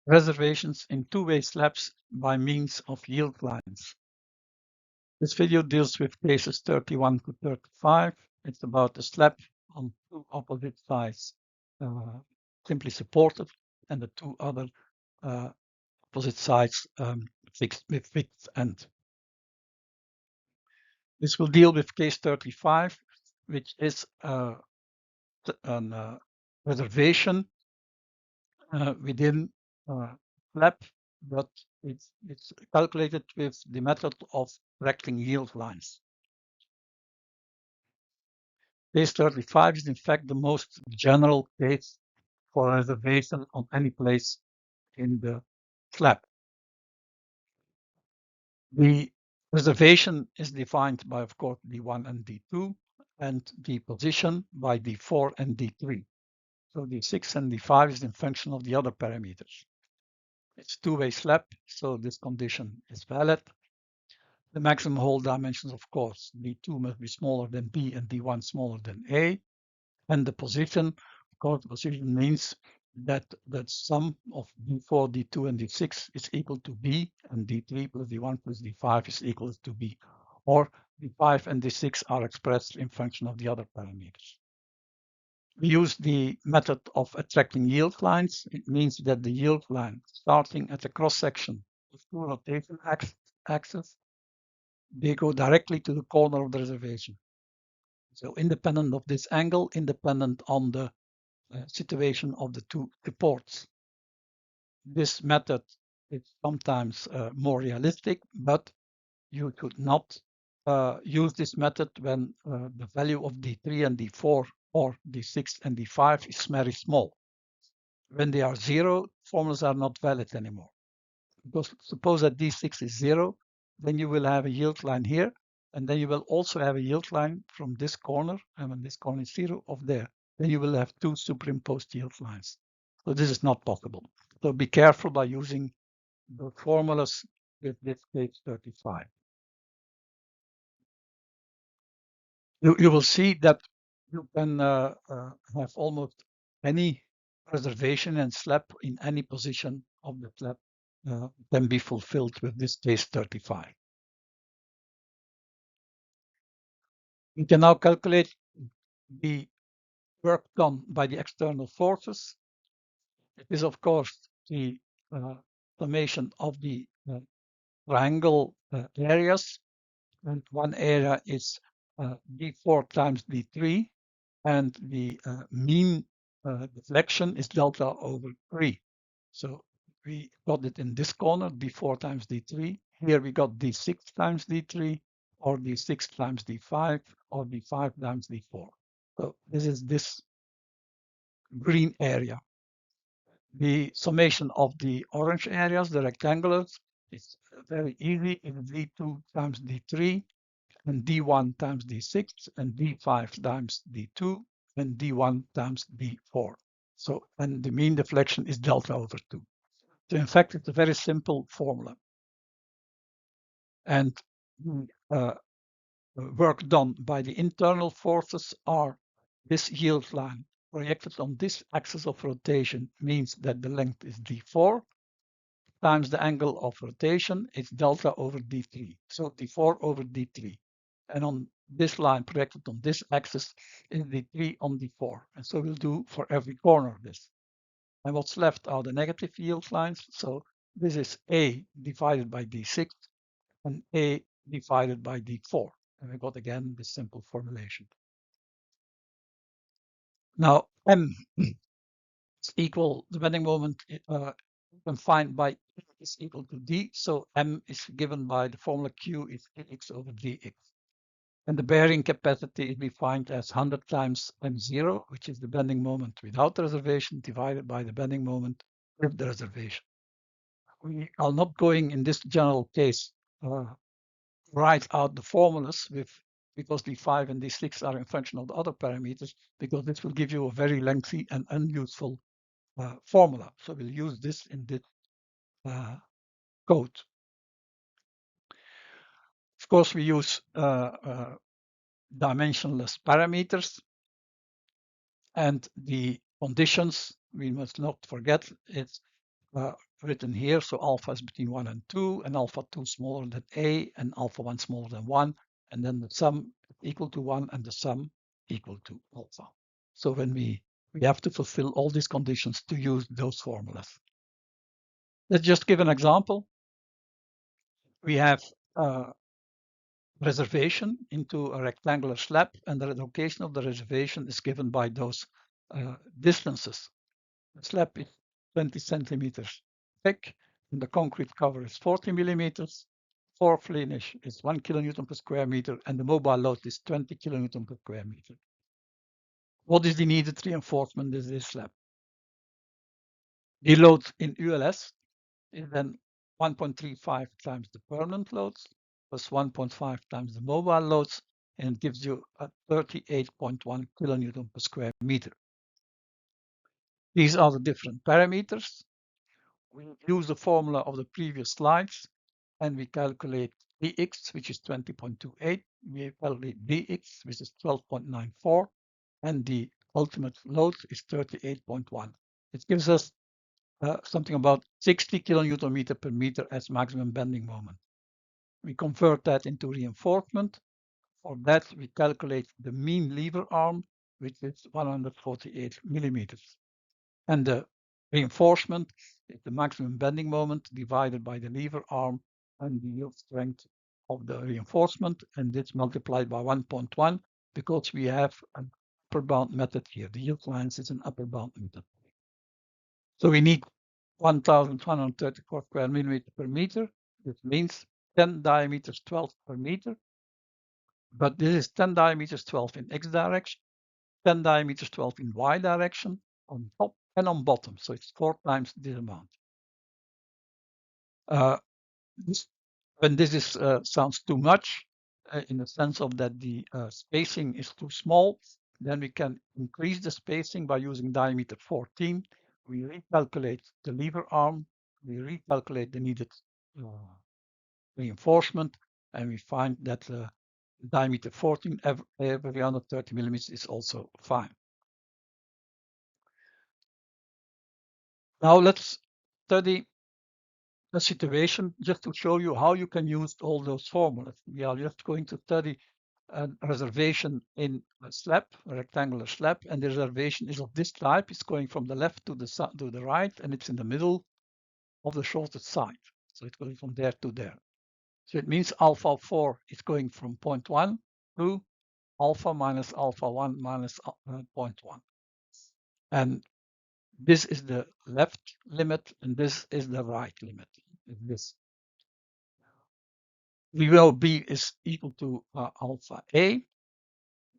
reservations in two-way slabs by means of yield lines. This video deals with cases 31 to 35. It's about a slab on two opposite sides simply supported and the two other opposite sides fixed with fixed end. This will deal with case 35, which is a reservation within slab, but it's calculated with the method of correcting yield lines. Case 35 is in fact the most general case for reservation on any place in the slab. The reservation is defined by, of course, D1 and D2, and the position by D4 and D3. So D6 and D5 is in function of the other parameters. It's two-way slab, so this condition is valid. The maximum hole dimensions, of course, D2 must be smaller than B and D1 smaller than A. And the position, of course, the position means that the sum of D4, D2, and D6 is equal to B, and D3 plus D1 plus D5 is equal to B. Or D5 and D6 are expressed in function of the other parameters. We use the method of attracting yield lines. It means that the yield line starting at the cross section of two rotation axes, they go directly to the corner of the reservation. So independent of this angle, independent on the situation of the two supports. This method is sometimes more realistic, but you should not use this method when the value of D3 and D4 or D6 and D5 is very small. When they are zero, formulas are not valid anymore. Because suppose that D6 is zero, then you will have a yield line here, and then you will also have a yield line from this corner, and when this corner is zero, of there. Then you will have two superimposed yield lines. So this is not possible. So be careful by using the formulas with this case 35. You will see that you can have almost any reservation and slab in any position of the slab can be fulfilled with this case 35. We can now calculate the work done by the external forces. It is, of course, the summation of the triangle areas. And one area is D4 times D3, and the mean deflection is delta over 3. So we got it in this corner, D4 times D3. Here we got D6 times D3, or D6 times D5, or D5 times D4. So this is this green area. The summation of the orange areas, the rectangulars, is very easy. It's D2 times D3, and D1 times D6, and D5 times D2, and D1 times D4. So, and the mean deflection is delta over 2. So in fact, it's a very simple formula. And work done by the internal forces are this yield line projected on this axis of rotation means that the length is D4 times the angle of rotation is delta over D3. So D4 over D3. And on this line projected on this axis is D3 on D4. And so we'll do for every corner of this. And what's left are the negative yield lines. So this is A divided by D6 and A divided by D4. And we got again this simple formulation. Now M is equal, the bending moment you can find by E is equal to D. So M is given by the formula Q is AX over DX. And the bearing capacity is defined as 100 times M0, which is the bending moment without the reservation, divided by the bending moment with the reservation. We are not going in this general case write out the formulas because D5 and D6 are in function of the other parameters, because this will give you a very lengthy and unuseful formula. So we'll use this in this code. Of course, we use dimensionless parameters, and the conditions we must not forget is written here. So alpha is between 1 and 2, and alpha 2 smaller than A, and alpha 1 smaller than 1. And then the sum equal to 1 and the sum equal to alpha. So when we have to fulfill all these conditions to use those formulas. Let's just give an example. We have a reservation into a rectangular slab, and the location of the reservation is given by those distances. The slab is 20 centimeters thick, and the concrete cover is 40 millimeters. Floor finish is 1 kilonewton per square meter, and the mobile load is 20 kilonewton per square meter. What is the needed reinforcement in this slab? The load in ULS is then 1.35 times the permanent loads plus 1.5 times the mobile loads, and it gives you a 38.1 kilonewton per square meter. These are the different parameters. We use the formula of the previous slides, and we calculate Bx, which is 20.28. We calculate Bx, which is 12.94, and the ultimate load is 38.1. It gives us something about 60 kilonewton meter per meter as maximum bending moment. We convert that into reinforcement. For that, we calculate the mean lever arm, which is 148 millimeters. And the reinforcement is the maximum bending moment divided by the lever arm and the yield strength of the reinforcement, and it's multiplied by 1.1 because we have an upper bound method here. The yield lines is an upper bound method. So we need 1,134 square millimeter per meter. This means 10 diameters 12 per meter. But this is 10 diameters 12 in x direction, 10 diameters 12 in y direction, on top and on bottom. So it's 4 times this amount. When this is sounds too much, in the sense of that the spacing is too small, then we can increase the spacing by using diameter 14. We recalculate the lever arm, we recalculate the needed reinforcement, and we find that diameter 14 every 130 millimeters is also fine. Now let's study a situation just to show you how you can use all those formulas. We are just going to study a reservation in a slab, a rectangular slab, and the reservation is of this type. It's going from the left to the right, and it's in the middle of the shortest side. So it's going from there to there. So it means alpha 4 is going from 0.1 to alpha minus alpha 1 minus 0.1. And this is the left limit, and this is the right limit. This. We know B is equal to alpha A,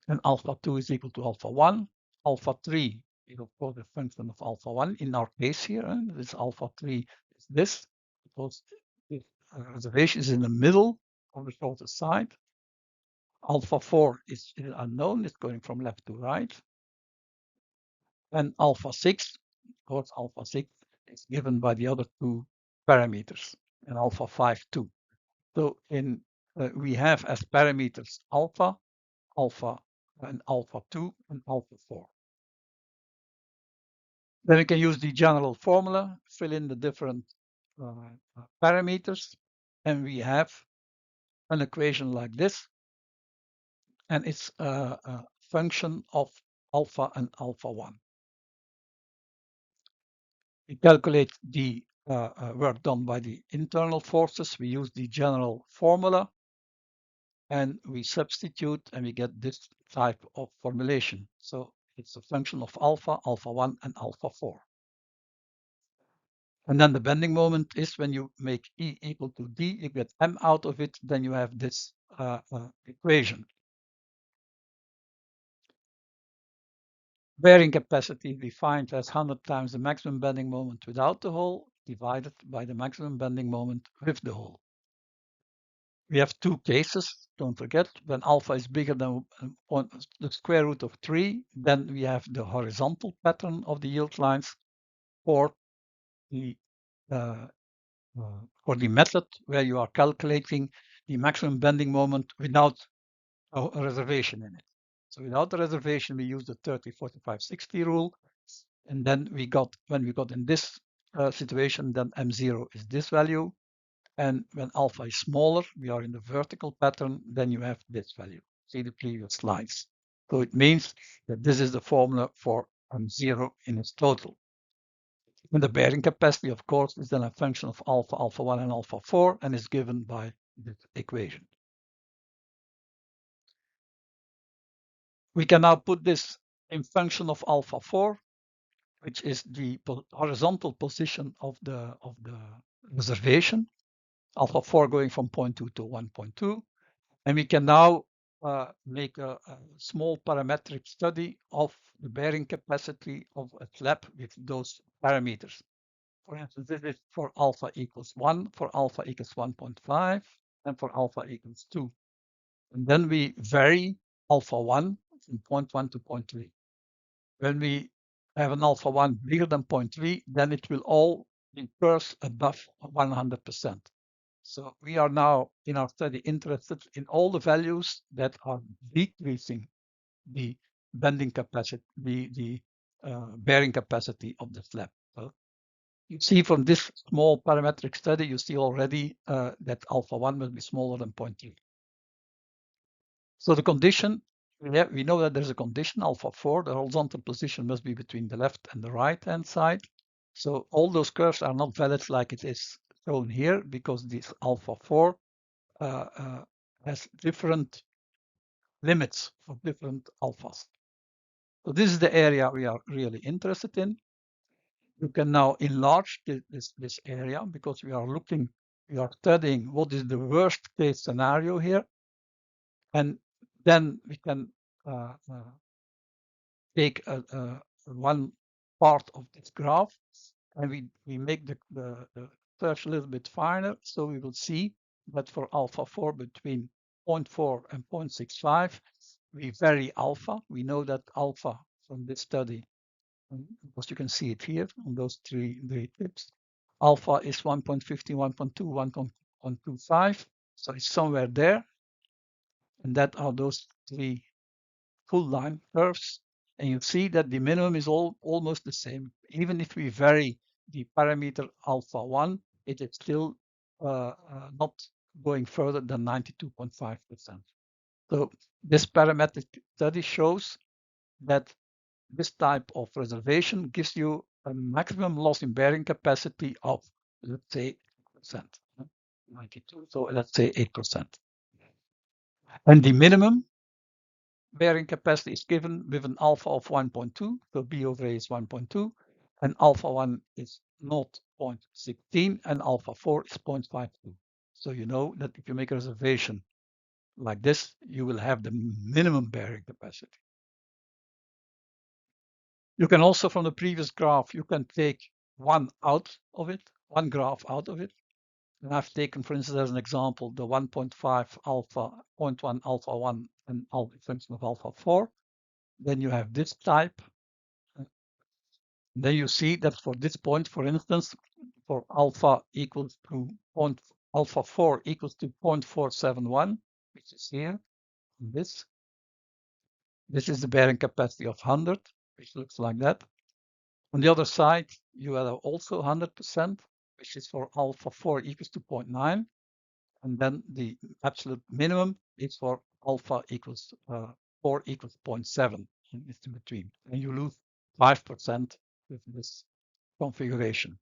and alpha 2 is equal to alpha 1. Alpha 3 is, of course, a function of alpha 1 in our case here. And this alpha 3 is this, because this reservation is in the middle of the shortest side. Alpha 4 is unknown, it's going from left to right. And alpha 6, of course, alpha 6 is given by the other two parameters, and alpha 5 too. So we have as parameters alpha, and alpha 2, and alpha 4. Then we can use the general formula, fill in the different parameters, and we have an equation like this, and it's a function of alpha and alpha 1. We calculate the work done by the internal forces. We use the general formula, and we substitute, and we get this type of formulation. So it's a function of alpha, alpha 1, and alpha 4. And then the bending moment is when you make E equal to D, you get M out of it, then you have this equation. Bearing capacity defined as 100 times the maximum bending moment without the hole divided by the maximum bending moment with the hole. We have two cases, don't forget, when alpha is bigger than the square root of 3, then we have the horizontal pattern of the yield lines, or the method where you are calculating the maximum bending moment without a reservation in it. So without the reservation, we use the 30, 45, 60 rule. And then when we got in this situation, then M0 is this value. And when alpha is smaller, we are in the vertical pattern, then you have this value. See the previous slides. So it means that this is the formula for M0 in its total. And the bearing capacity, of course, is then a function of alpha, alpha 1, and alpha 4, and is given by this equation. We can now put this in function of alpha 4, which is the horizontal position of the reservation, alpha 4 going from 0.2 to 1.2. And we can now make a small parametric study of the bearing capacity of a slab with those parameters. For instance, this is for alpha equals 1, for alpha equals 1.5, and for alpha equals 2. And then we vary alpha 1 from 0.1 to 0.3. When we have an alpha 1 bigger than 0.3, then it will all be curves above 100%. So we are now in our study interested in all the values that are decreasing the bending capacity, the bearing capacity of the slab. So you see from this small parametric study, you see already that alpha 1 must be smaller than 0.3. So the condition, we know that there's a condition, alpha 4, the horizontal position must be between the left and the right-hand side. So all those curves are not valid like it is shown here, because this alpha 4 has different limits for different alphas. So this is the area we are really interested in. You can now enlarge this area, because we are studying what is the worst case scenario here. And then we can take one part of this graph, and we make the search a little bit finer. So we will see that for alpha 4 between 0.4 and 0.65, we vary alpha. We know that alpha from this study, because you can see it here on those three tips, alpha is 1.50, 1.2, 1.25. So it's somewhere there. And that are those three full line curves. And you see that the minimum is almost the same. Even if we vary the parameter alpha 1, it is still not going further than 92.5%. So this parametric study shows that this type of reservation gives you a maximum loss in bearing capacity of, let's say, 8%. 92, so let's say 8%. And the minimum bearing capacity is given with an alpha of 1.2, so B over A is 1.2, and alpha 1 is 0.16, and alpha 4 is 0.52. So you know that if you make a reservation like this, you will have the minimum bearing capacity. You can also, from the previous graph, you can take one out of it, one graph out of it. And I've taken, for instance, as an example, the 1.5 alpha, 0.1 alpha 1, and alpha function of alpha 4. Then you have this type. Then you see that for this point, for instance, for alpha equals to alpha 4 equals to 0.471, which is here. This is the bearing capacity of 100, which looks like that. On the other side, you have also 100%, which is for alpha 4 equals to 0.9. And then the absolute minimum is for alpha equals 4 equals 0.7, and it's in between. And you lose 5% with this configuration.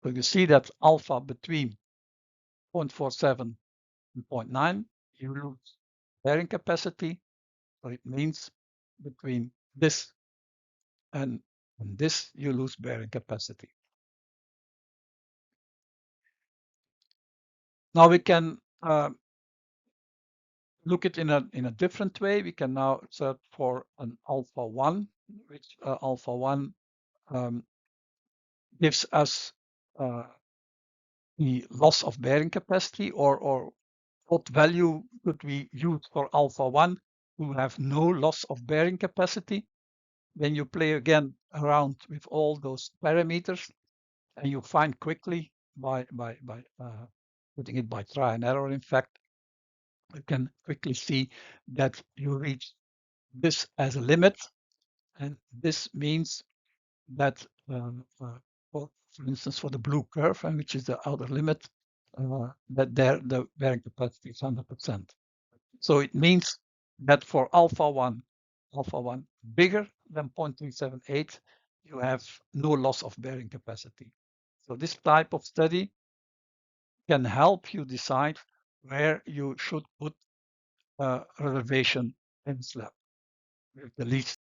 So you see that alpha between 0.47 and 0.9, you lose bearing capacity. So it means between this and this, you lose bearing capacity. Now we can look at in a different way. We can now search for an alpha 1, which alpha 1 gives us the loss of bearing capacity, or what value could we use for alpha 1 to have no loss of bearing capacity. Then you play again around with all those parameters, and you find quickly by putting it by try and error, in fact, you can quickly see that you reach this as a limit, and this means that for instance, for the blue curve, and which is the outer limit, that there the bearing capacity is 100%. So it means that for alpha 1 bigger than 0.378, you have no loss of bearing capacity. So this type of study can help you decide where you should put a reservation in slab with the least